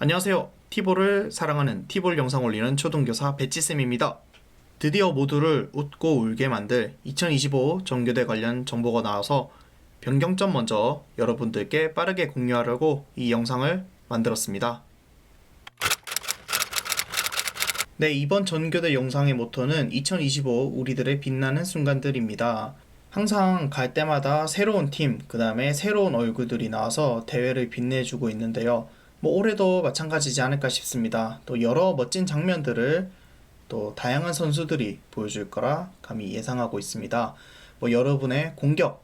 안녕하세요. 티볼을 사랑하는 티볼 영상 올리는 초등교사 배치쌤입니다. 드디어 모두를 웃고 울게 만들 2025 전교대 관련 정보가 나와서 변경점 먼저 여러분들께 빠르게 공유하려고 이 영상을 만들었습니다. 네, 이번 전교대 영상의 모토는 2025 우리들의 빛나는 순간들입니다. 항상 갈 때마다 새로운 팀, 그 다음에 새로운 얼굴들이 나와서 대회를 빛내주고 있는데요. 올해도 마찬가지지 않을까 싶습니다. 또 여러 멋진 장면들을 또 다양한 선수들이 보여줄 거라 감히 예상하고 있습니다. 여러분의 공격,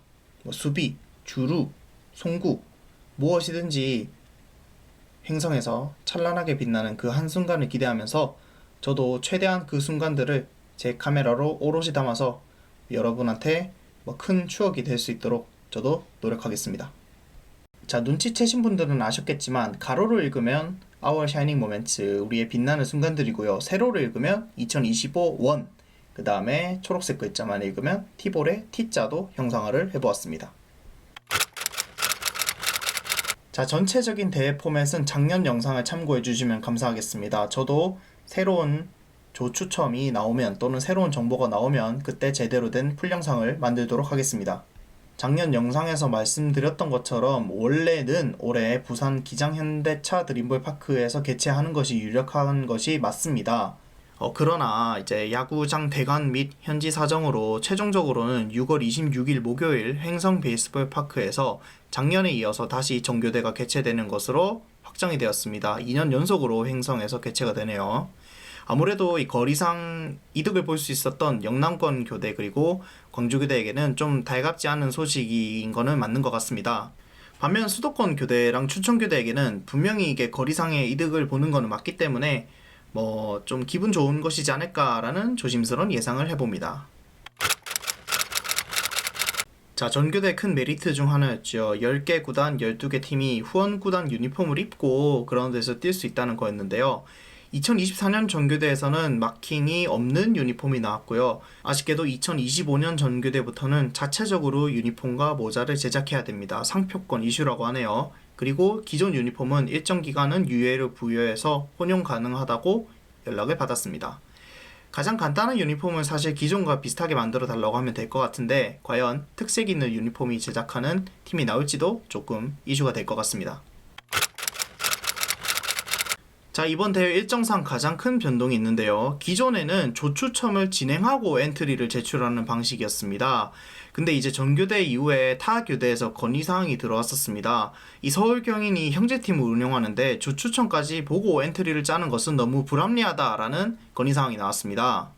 수비, 주루, 송구, 무엇이든지 행성에서 찬란하게 빛나는 그 한순간을 기대하면서 저도 최대한 그 순간들을 제 카메라로 오롯이 담아서 여러분한테 큰 추억이 될 수 있도록 저도 노력하겠습니다. 자, 눈치채신 분들은 아셨겠지만 가로로 읽으면 Our Shining Moments, 우리의 빛나는 순간들이고요. 세로로 읽으면 2025 원, 그 다음에 초록색 글자만 읽으면 티볼의 T자도 형상화를 해보았습니다. 자, 전체적인 대회 포맷은 작년 영상을 참고해주시면 감사하겠습니다. 저도 새로운 조추첨이 나오면 또는 새로운 정보가 나오면 그때 제대로 된 풀 영상을 만들도록 하겠습니다. 작년 영상에서 말씀드렸던 것처럼 원래는 올해 부산 기장현대차 드림볼파크에서 개최하는 것이 유력한 것이 맞습니다. 그러나 이제 야구장 대관 및 현지 사정으로 최종적으로는 6월 26일 목요일 횡성 베이스볼 파크에서 작년에 이어서 다시 전교대가 개최되는 것으로 확정이 되었습니다. 2년 연속으로 횡성에서 개최가 되네요. 아무래도 이 거리상 이득을 볼 수 있었던 영남권 교대 그리고 광주교대에게는 좀 달갑지 않은 소식인 거는 맞는 것 같습니다. 반면 수도권 교대랑 춘천교대에게는 분명히 이게 거리상의 이득을 보는 거는 맞기 때문에 좀 기분 좋은 것이지 않을까라는 조심스러운 예상을 해봅니다. 자, 전교대 큰 메리트 중 하나였죠. 10개 구단, 12개 팀이 후원 구단 유니폼을 입고 그라운드에서 뛸 수 있다는 거였는데요. 2024년 전교대에서는 마킹이 없는 유니폼이 나왔고요. 아쉽게도 2025년 전교대부터는 자체적으로 유니폼과 모자를 제작해야 됩니다. 상표권 이슈라고 하네요. 그리고 기존 유니폼은 일정 기간은 유예를 부여해서 혼용 가능하다고 연락을 받았습니다. 가장 간단한 유니폼은 사실 기존과 비슷하게 만들어 달라고 하면 될 것 같은데 과연 특색 있는 유니폼이 제작하는 팀이 나올지도 조금 이슈가 될 것 같습니다. 자, 이번 대회 일정상 가장 큰 변동이 있는데요. 기존에는 조추첨을 진행하고 엔트리를 제출하는 방식이었습니다. 근데 이제 전교대 이후에 타 교대에서 건의사항이 들어왔었습니다. 이 서울경인이 형제팀을 운영하는데 조추첨까지 보고 엔트리를 짜는 것은 너무 불합리하다라는 건의사항이 나왔습니다.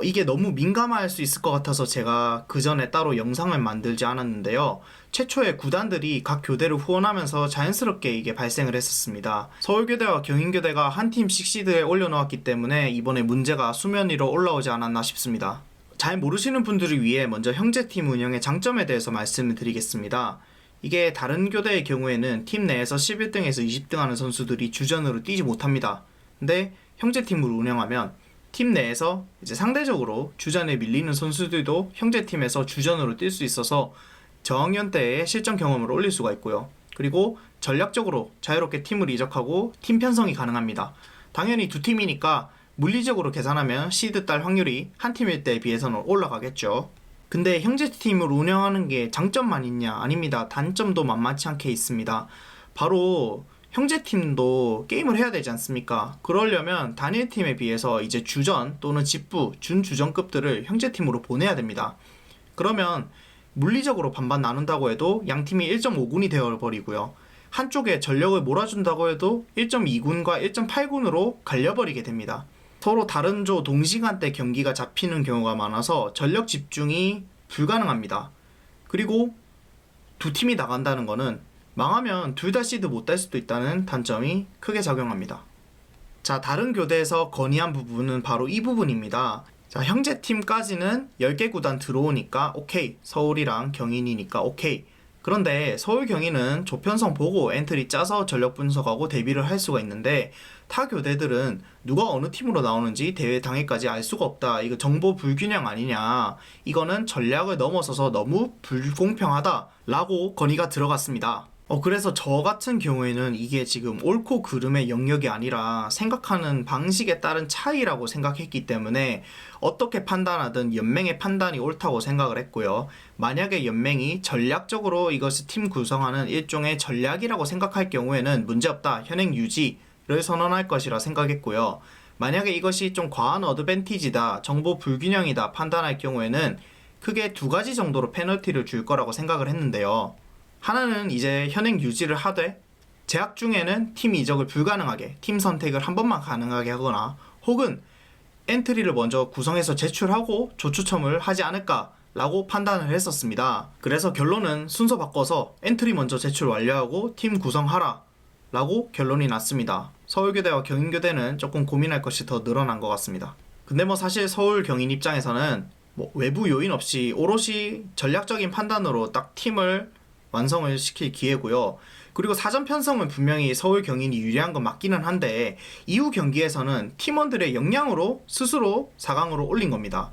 이게 너무 민감할 수 있을 것 같아서 제가 그 전에 따로 영상을 만들지 않았는데요. 최초에 구단들이 각 교대를 후원하면서 자연스럽게 이게 발생을 했었습니다. 서울교대와 경인교대가 한 팀씩 시드에 올려놓았기 때문에 이번에 문제가 수면 위로 올라오지 않았나 싶습니다. 잘 모르시는 분들을 위해 먼저 형제팀 운영의 장점에 대해서 말씀을 드리겠습니다. 이게 다른 교대의 경우에는 팀 내에서 11등에서 20등 하는 선수들이 주전으로 뛰지 못합니다. 근데 형제팀을 운영하면 팀 내에서 이제 상대적으로 주전에 밀리는 선수들도 형제팀에서 주전으로 뛸 수 있어서 저학년 때의 실전 경험을 올릴 수가 있고요. 그리고 전략적으로 자유롭게 팀을 이적하고 팀 편성이 가능합니다. 당연히 두 팀이니까 물리적으로 계산하면 시드 딸 확률이 한 팀일 때에 비해서는 올라가겠죠. 근데 형제팀을 운영하는 게 장점만 있냐? 아닙니다. 단점도 만만치 않게 있습니다. 바로 형제팀도 게임을 해야 되지 않습니까? 그러려면 단일팀에 비해서 이제 주전 또는 직부, 준주전급들을 형제팀으로 보내야 됩니다. 그러면 물리적으로 반반 나눈다고 해도 양팀이 1.5군이 되어버리고요. 한쪽에 전력을 몰아준다고 해도 1.2군과 1.8군으로 갈려버리게 됩니다. 서로 다른 조 동시간대 경기가 잡히는 경우가 많아서 전력 집중이 불가능합니다. 그리고 두 팀이 나간다는 거는 망하면 둘 다 시드 못 딸 수도 있다는 단점이 크게 작용합니다. 자, 다른 교대에서 건의한 부분은 바로 이 부분입니다. 자, 형제팀까지는 10개 구단 들어오니까 오케이. 서울이랑 경인이니까 오케이. 그런데 서울 경인은 조편성 보고 엔트리 짜서 전력 분석하고 데뷔를 할 수가 있는데 타 교대들은 누가 어느 팀으로 나오는지 대회 당일까지 알 수가 없다. 이거 정보 불균형 아니냐. 이거는 전략을 넘어서서 너무 불공평하다 라고 건의가 들어갔습니다. 그래서 저 같은 경우에는 이게 지금 옳고 그름의 영역이 아니라 생각하는 방식에 따른 차이라고 생각했기 때문에 어떻게 판단하든 연맹의 판단이 옳다고 생각을 했고요. 만약에 연맹이 전략적으로 이것을 팀 구성하는 일종의 전략이라고 생각할 경우에는 문제없다, 현행 유지를 선언할 것이라 생각했고요. 만약에 이것이 좀 과한 어드밴티지다, 정보 불균형이다 판단할 경우에는 크게 두 가지 정도로 페널티를 줄 거라고 생각을 했는데요. 하나는 이제 현행 유지를 하되 제약 중에는 팀 이적을 불가능하게, 팀 선택을 한 번만 가능하게 하거나 혹은 엔트리를 먼저 구성해서 제출하고 조추첨을 하지 않을까 라고 판단을 했었습니다. 그래서 결론은 순서 바꿔서 엔트리 먼저 제출 완료하고 팀 구성하라 라고 결론이 났습니다. 서울교대와 경인교대는 조금 고민할 것이 더 늘어난 것 같습니다. 근데 뭐 사실 서울 경인 입장에서는 뭐 외부 요인 없이 오롯이 전략적인 판단으로 딱 팀을 완성을 시킬 기회고요. 그리고 사전 편성은 분명히 서울 경인이 유리한 건 맞기는 한데 이후 경기에서는 팀원들의 역량으로 스스로 4강으로 올린 겁니다.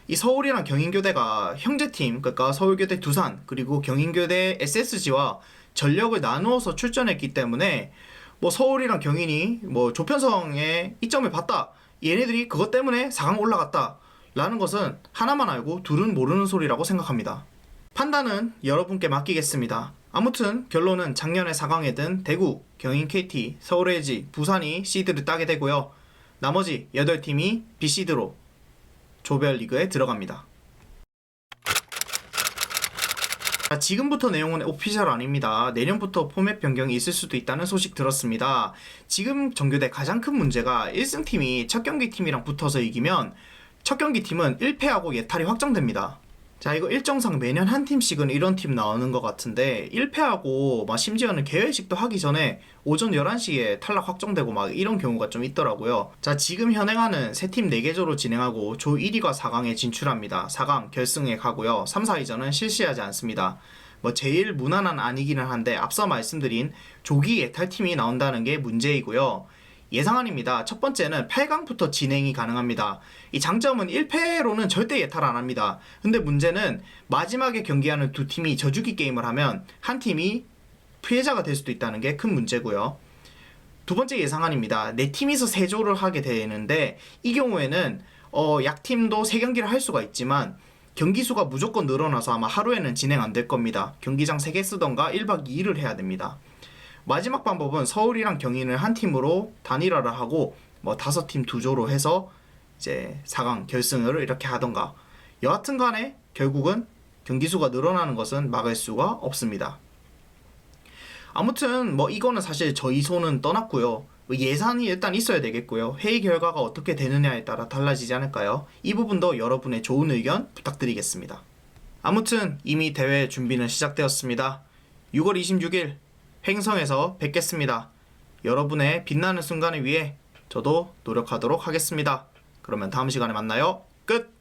이 서울이랑 경인교대가 형제팀, 그러니까 서울교대 두산 그리고 경인교대 SSG와 전력을 나누어서 출전했기 때문에 뭐 서울이랑 경인이 뭐 조편성에 이점을 봤다, 얘네들이 그것 때문에 4강 올라갔다 라는 것은 하나만 알고 둘은 모르는 소리라고 생각합니다. 판단은 여러분께 맡기겠습니다. 아무튼 결론은 작년에 4강에 든 대구, 경인 KT, 서울 LG, 부산이 시드를 따게 되고요. 나머지 8팀이 B시드로 조별리그에 들어갑니다. 지금부터 내용은 오피셜 아닙니다. 내년부터 포맷 변경이 있을 수도 있다는 소식 들었습니다. 지금 정교대 가장 큰 문제가 1승팀이 첫 경기 팀이랑 붙어서 이기면 첫 경기 팀은 1패하고 예탈이 확정됩니다. 자, 이거 일정상 매년 한 팀씩은 이런 팀 나오는 것 같은데 1패하고 막 심지어는 개회식도 하기 전에 오전 11시에 탈락 확정되고 막 이런 경우가 좀 있더라고요. 자, 지금 현행하는 세 팀 4개조로 진행하고 조 1위가 4강에 진출합니다. 4강 결승에 가고요. 3, 4위전은 실시하지 않습니다. 뭐 제일 무난한 아니기는 한데 앞서 말씀드린 조기 예탈팀이 나온다는 게 문제이고요. 예상안입니다. 첫 번째는 8강부터 진행이 가능합니다. 이 장점은 1패로는 절대 예탈 안 합니다. 근데 문제는 마지막에 경기하는 두 팀이 져주기 게임을 하면 한 팀이 피해자가 될 수도 있다는 게 큰 문제고요. 두 번째 예상안입니다. 네 팀이서 3조를 하게 되는데 이 경우에는 약팀도 3경기를 할 수가 있지만 경기 수가 무조건 늘어나서 아마 하루에는 진행 안 될 겁니다. 경기장 3개 쓰던가 1박 2일을 해야 됩니다. 마지막 방법은 서울이랑 경인을 한 팀으로 단일화를 하고 뭐 5팀 2조로 해서 이제 4강 결승을 이렇게 하던가, 여하튼 간에 결국은 경기 수가 늘어나는 것은 막을 수가 없습니다. 아무튼 뭐 이거는 사실 저희 손은 떠났고요. 예산이 일단 있어야 되겠고요. 회의 결과가 어떻게 되느냐에 따라 달라지지 않을까요? 이 부분도 여러분의 좋은 의견 부탁드리겠습니다. 아무튼 이미 대회 준비는 시작되었습니다. 6월 26일 횡성에서 뵙겠습니다. 여러분의 빛나는 순간을 위해 저도 노력하도록 하겠습니다. 그러면 다음 시간에 만나요. 끝!